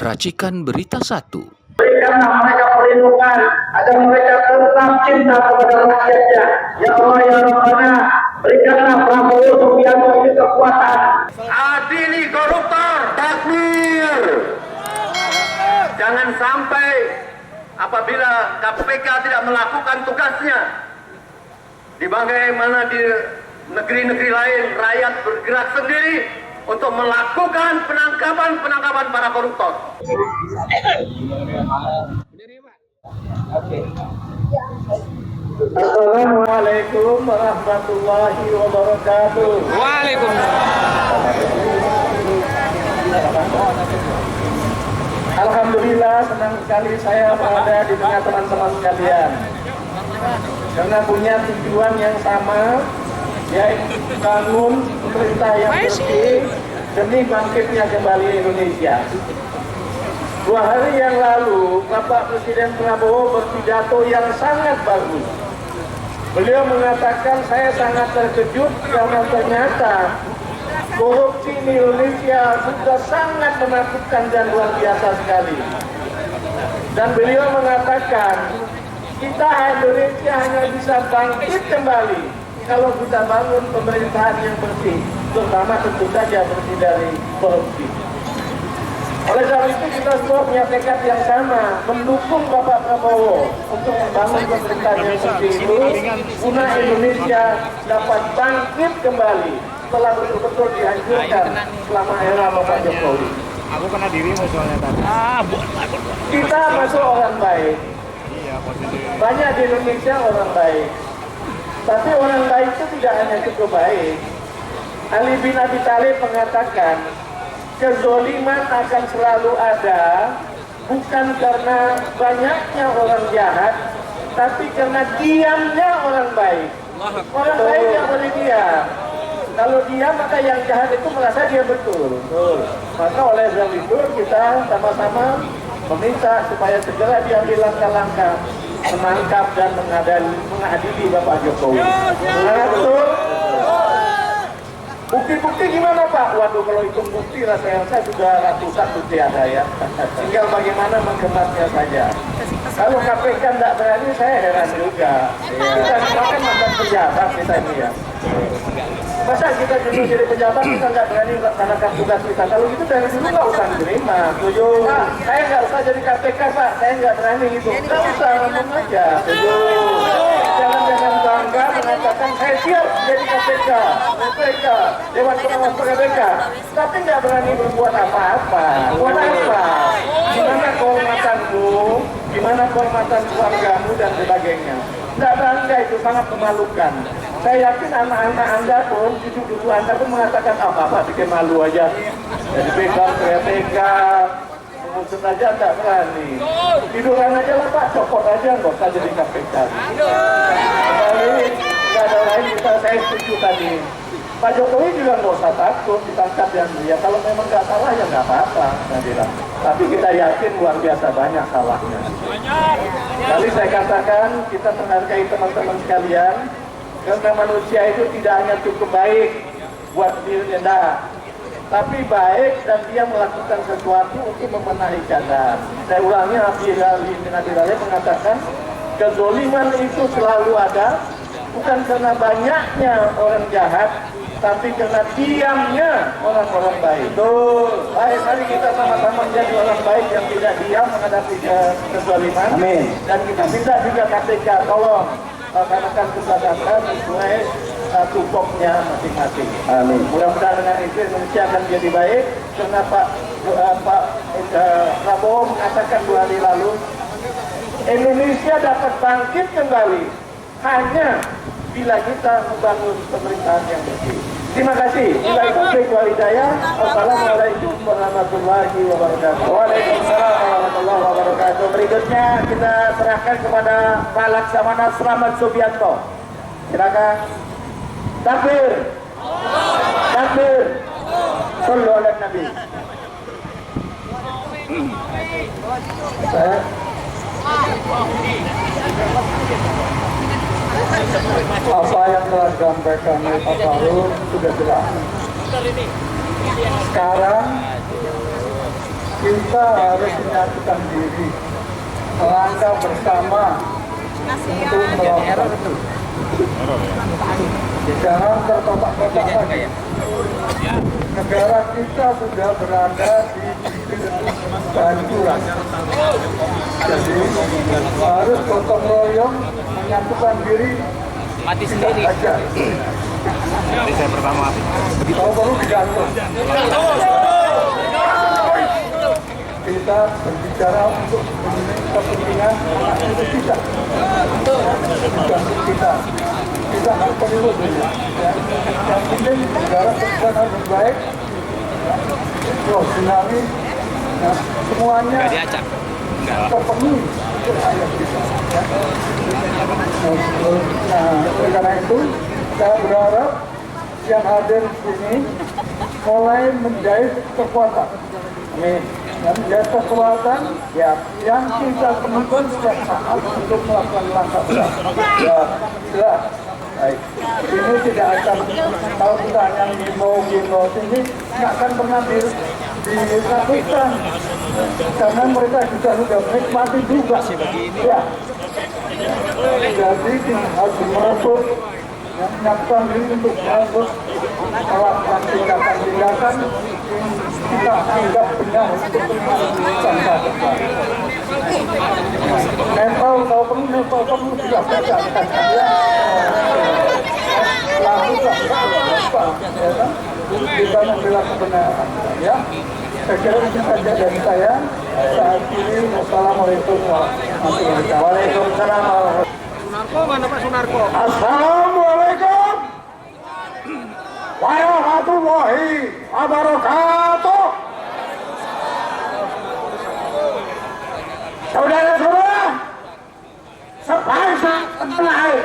Racikan Berita 1. Berikanlah mereka perlindungan agar mereka tetap cinta kepada rakyatnya. Ya Allah ya Rabbana, berikanlah Prabowo Subianto ini kekuatan. Adili koruptor, takbir. Jangan sampai apabila KPK tidak melakukan tugasnya, di bagaimana di negeri-negeri lain rakyat bergerak sendiri untuk melakukan penangkapan para koruptor. Assalamualaikum warahmatullahi wabarakatuh. Waalaikumsalam. Alhamdulillah, senang sekali saya berada di tengah teman-teman sekalian, karena punya tujuan yang sama, yaitu bangun pemerintah yang bersih demi bangkitnya kembali Indonesia. 2 hari yang lalu, Bapak Presiden Prabowo berpidato yang sangat bagus. Beliau mengatakan, saya sangat terkejut karena ternyata korupsi di Indonesia sudah sangat menakutkan dan luar biasa sekali. Dan beliau mengatakan, kita Indonesia hanya bisa bangkit kembali kalau kita bangun pemerintahan yang bersih, terutama tentu saja bersih dari korupsi. Oleh sebab itu kita semua punya tekad yang sama, mendukung Bapak Prabowo untuk membangun pemerintahan yang bersih itu, guna Indonesia dapat bangkit kembali setelah betul-betul dihancurkan selama era Bapak Jokowi. Aku kena dirimu soalnya tadi. Kita masuk orang baik. Banyak di Indonesia orang baik. Tapi orang baik itu tidak hanya cukup baik. Ali bin Abi Thalib mengatakan, kezoliman akan selalu ada, bukan karena banyaknya orang jahat, tapi karena diamnya orang baik. Orang baik yang boleh diam. Kalau diam, maka yang jahat itu merasa dia betul. Maka oleh sebab itu kita sama-sama meminta supaya segera diambil langkah-langkah menangkap dan mengadili Bapak Jokowi. Betul. Bukti-bukti gimana Pak? Waduh, kalau hitung bukti rasanya saya sudah ratusan bukti ada ya. Tinggal bagaimana mengemasnya saja. Kalau KPK tidak berani, saya heran juga. Kita kan mantan pejabat kita ini ya. Masa kita dulu jadi pejabat kita nggak berani melaksanakan tugas kita? Kalau gitu dari dulu nggak usah diterima. Setuju? Pak, saya nggak usah jadi KPK Pak. Saya nggak berani gitu. Nggak usah, ngomong aja. Setuju? Jangan bangga mengatakan saya siap jadi KPK, Dewan Pengawas KPK, tapi nggak berani berbuat apa-apa. Buat apa? Gimana kehormatanmu? Gimana kehormatan keluargamu dan sebagainya? Nggak bangga, itu sangat memalukan. Saya yakin anak-anak Anda pun, cucu-cucu Anda pun mengatakan apa-apa bikin malu aja. Jadi pegang KPK, mengusut aja nggak berani. Tiduran aja lah Pak, copot aja nggak usah jadi KPK. Kembali, nggak ada lain, saya setuju tadi. Pak Jokowi juga nggak usah takut ditangkap yang dia. Kalau memang nggak salah ya nggak apa-apa, saya bilang. Tapi kita yakin luar biasa banyak salahnya. Kali saya katakan kita menghargai teman-teman sekalian, karena manusia itu tidak hanya cukup baik buat dirinya, tapi baik dan dia melakukan sesuatu untuk membenahi keadaan. Saya ulangi, Ali bin Abi Thalib mengatakan, kezoliman itu selalu ada, bukan karena banyaknya orang jahat, tapi karena diamnya orang-orang baik. Betul. Baik, mari kita sama-sama menjadi orang baik yang tidak diam menghadapi kezoliman. Amin. Dan kita minta juga KPK tolong laksanakan tugas Anda sesuai tupoksinya masing-masing. Amin. Mudah-mudahan dengan itu Indonesia akan menjadi baik, karena Pak Prabowo mengatakan 2 hari lalu, Indonesia dapat bangkit kembali hanya bila kita membangun pemerintahan yang bersih. Terima kasih. Billahi taufiq wal hidayah. Wassalamualaikum warahmatullahi wabarakatuh. Waalaikumsalam warahmatullahi wabarakatuh. Berikutnya kita serahkan kepada Pak Laksamana Slamet Subianto. Silakan. Takbir. Takbir. Sallu ala Nabi. Apa yang telah disampaikan oleh Pak Faruk sudah jelas. Sekarang kita harus menyatukan diri, melangkah bersama untuk melawan itu. Jangan terkotak-kotak lagi. Negara kita sudah berada di titik kehancuran. Jadi harus gotong royong menyatukan diri. Mati sendiri. Aja. Jadi saya pertama. Kalau perlu digantung. Kita berbicara untuk kepentingan anak cucu kita. Bukan kita. Kita nggak perlu dulu. Yang penting negara berjalan dengan baik. Tsunami, semuanya terpenuhi untuk rakyat kita. Nah, oleh karena itu saya berharap yang hadir di sini mulai menjahit kekuatan. Amin. Dan menjahit kekuatan yang kita temukan setiap saat untuk melakukan langkah besar. Ya, baik. Ini tidak akan, kalau kita yang gimbal ini nggak akan pernah dilakukan karena mereka juga sudah menikmati juga. Ya. Jadi harus merebut menyiapkan diri untuk merebut melakukan tindakan-tindakan kita anggap benar untuk bangsa depan. Nepal kalau perlu juga baca lakukan kita membela kebenaran, ya. Saya kira itu saja dari saya. Saat ini, wassalamualaikum warahmatullahi wabarakatuh. Waalaikumsalam warahmatullahi wabarakatuh. Sunarko mana Pak Sunarko? Assalamualaikum warahmatullahi wabarakatuh. Saudara-saudara, sebangsa tanah air,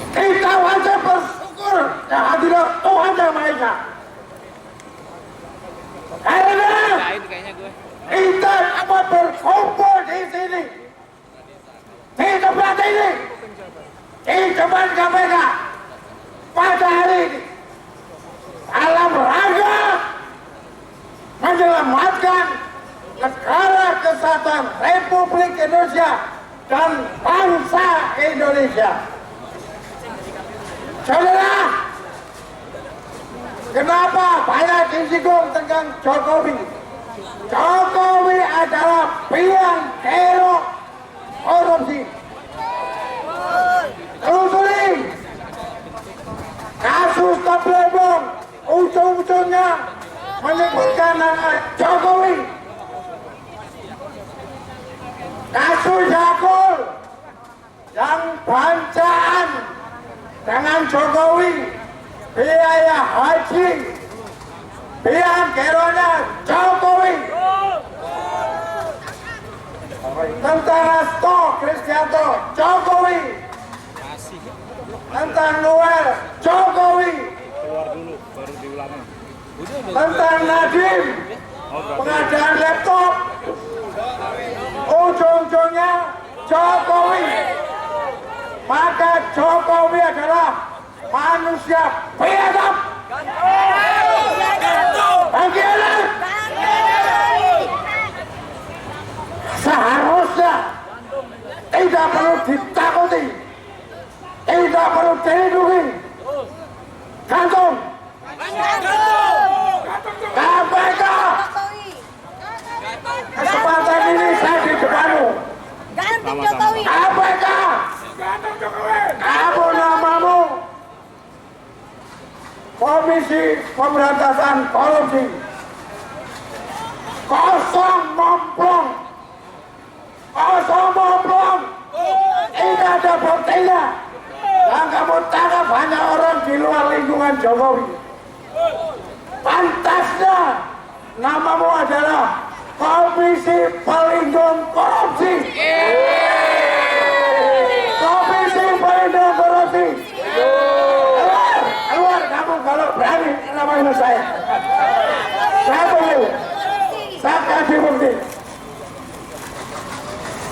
kita wajib bersyukur kehadiran Tuhan Yang Maha Esa. Karena kita dapat berkumpul di sini, di tempat ini, di depan KPK pada hari ini, dalam rangka menyelamatkan negara kesatuan Republik Indonesia dan bangsa Indonesia. Saudara, kenapa banyak disinggung tentang Jokowi? Jokowi adalah biang kerok korupsi. Telusuri kasus Tablebong, ujung-ujungnya menyebutkan nama Jokowi. Kasus Yakul yang bancaan dengan Jokowi, biaya haji, biang keroknya Jokowi. Tentang Stok Kristianto, Jokowi. Tentang Noel, Jokowi. Keluar dulu, baru diulangi. Tentang Nadiem, pengadaan laptop, ujung-ujungnya Jokowi. Maka Jokowi adalah manusia biadab. Bagaimana? Seharusnya tidak perlu ditakuti, tidak perlu dilindungi. Gantung KPK. Kesempatan ini saya di depanmu. Gantung Jokowi. KPK. Kamu namamu Komisi Pemberantasan Korupsi. Kosong momplong. Kosong momplong. Tidak ada buktinya. Yang kamu tangkap hanya orang di luar lingkungan Jokowi. Pantasnya namamu adalah Komisi Pelindung Korupsi. Komisi Pelindung Korupsi. Keluar kamu kalau berani namain saya. Saya tunggu. Saya kasih bukti.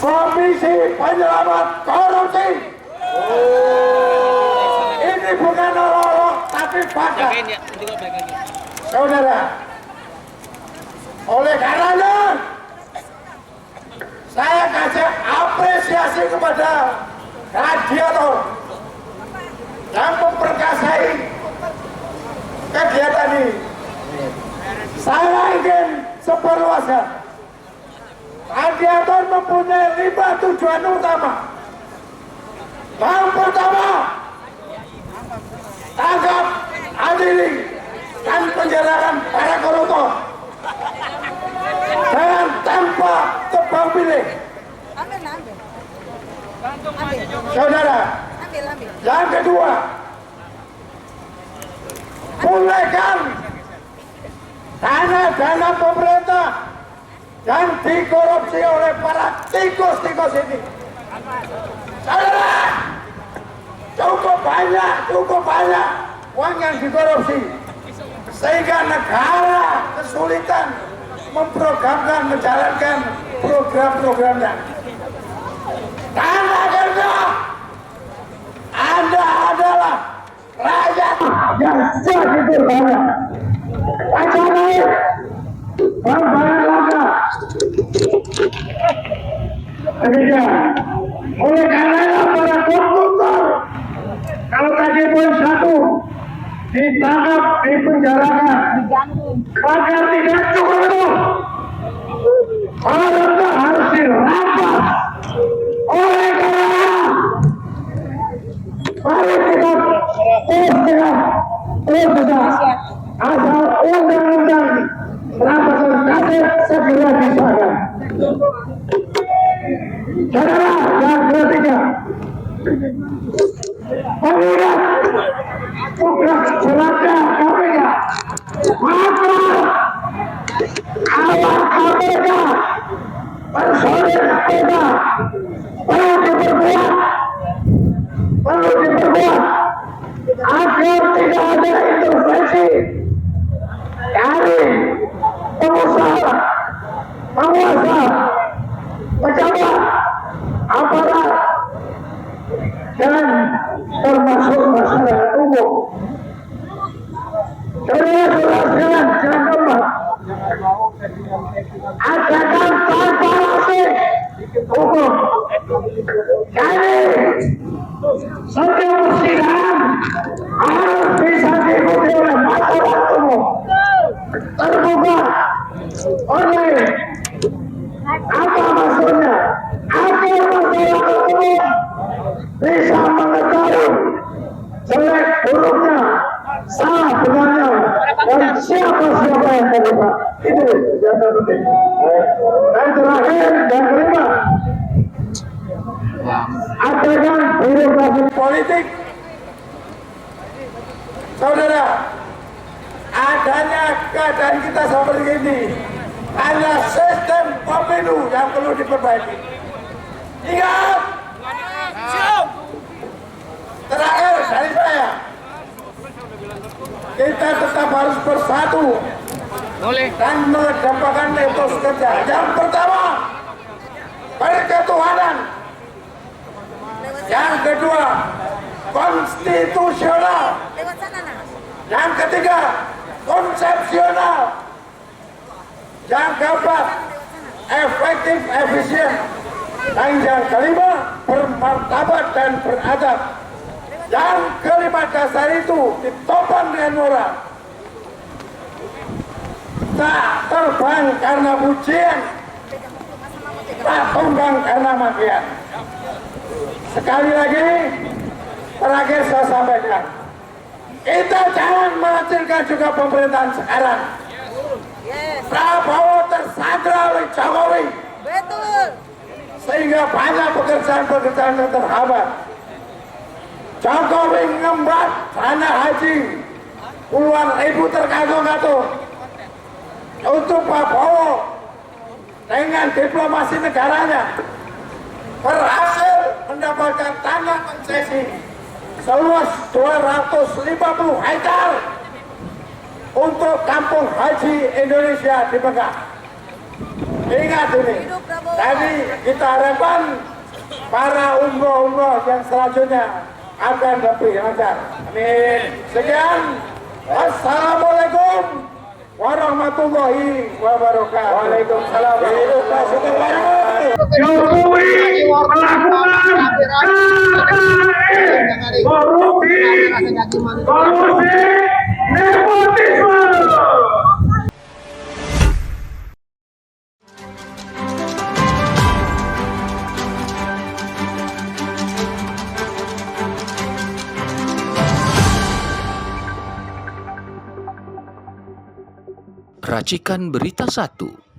Komisi Penyelamat Korupsi. Ini bukan olok-olok tapi fakta. Saudara, Oleh karenanya saya kasih apresiasi kepada radiator yang memperkasai kegiatan ini. Saya ingin seperluasnya. Radiator mempunyai 5 tujuan utama. Yang pertama, tangkap, adili, dan penjarakan para koruptor dengan tanpa tebang pilih. Saudara, yang kedua, pulihkan dana pemerintah yang dikorupsi oleh para tikus-tikus ini. Saudara, cukup banyak uang yang dikorupsi sehingga negara kesulitan memprogramkan, menjalankan program-programnya. Dan akhirnya Anda adalah rakyat yang segitu banyak. Wacana membayar langkah. Demikian. Oleh karena para koruptor, kalau tadi poin 1 ditangkap, dipenjarakan, maka tidak cukup itu. Koruptor harus dirampas. Oleh karena mari kita terus asal undang-undang rampasan aset segera disahkan. Saudara, yang ketiga, mengingat tugas belaka KPK, maka awal KPK, personil KPK perlu diperkuat agar tidak ada intervensi dari pengusaha, penguasa, pejabat, aparat, dan termasuk masyarakat umum. Saudara-saudara, jangan lupa adakan transparansi hukum. Jadi setiap persidangan harus bisa diikuti oleh masyarakat umum, terbuka, oleh apa maksudnya? Agar masyarakat umum bisa mengetahui jelek buruknya, salah benarnya, dan siapa yang terlibat. Itu yang penting. Dan terakhir dan kelima, adakan birokrasi politik. Saudara, adanya keadaan kita seperti ini hanya sistem pemilu yang perlu diperbaiki. Ingat, terakhir dari saya, kita tetap harus bersatu dan mengedepankan etos kerja. Yang pertama, berketuhanan. Yang kedua, konstitusional. Yang ketiga, konsepsional. Yang keempat, efektif, efisien. Dan yang kelima, bermartabat dan beradab. Yang kelima dasar itu ditopang dengan moral. Tak terbang karena pujian, tak tumbang karena makian. Sekali lagi, terakhir saya sampaikan, kita jangan mengecilkan juga pemerintahan sekarang. Prabowo tersandra oleh Jokowi. Betul. Sehingga banyak pekerjaan-pekerjaan yang terhambat. Jokowi ngembat dana haji puluhan ribu tergantung-gantung untuk Prabowo dengan diplomasi negaranya berhasil mendapatkan tanah konsesi seluas 250 hektar untuk kampung haji Indonesia di Mekah. Ingat ini, jadi kita harapkan para umroh-umroh yang selanjutnya akan lebih lancar. Amin. Sekian. Wassalamualaikum warahmatullahi wabarakatuh. Waalaikumsalam. Hidup pasukan baru. Jokowi melakukan KKN, korupsi, nepotisme. Racikan Berita 1.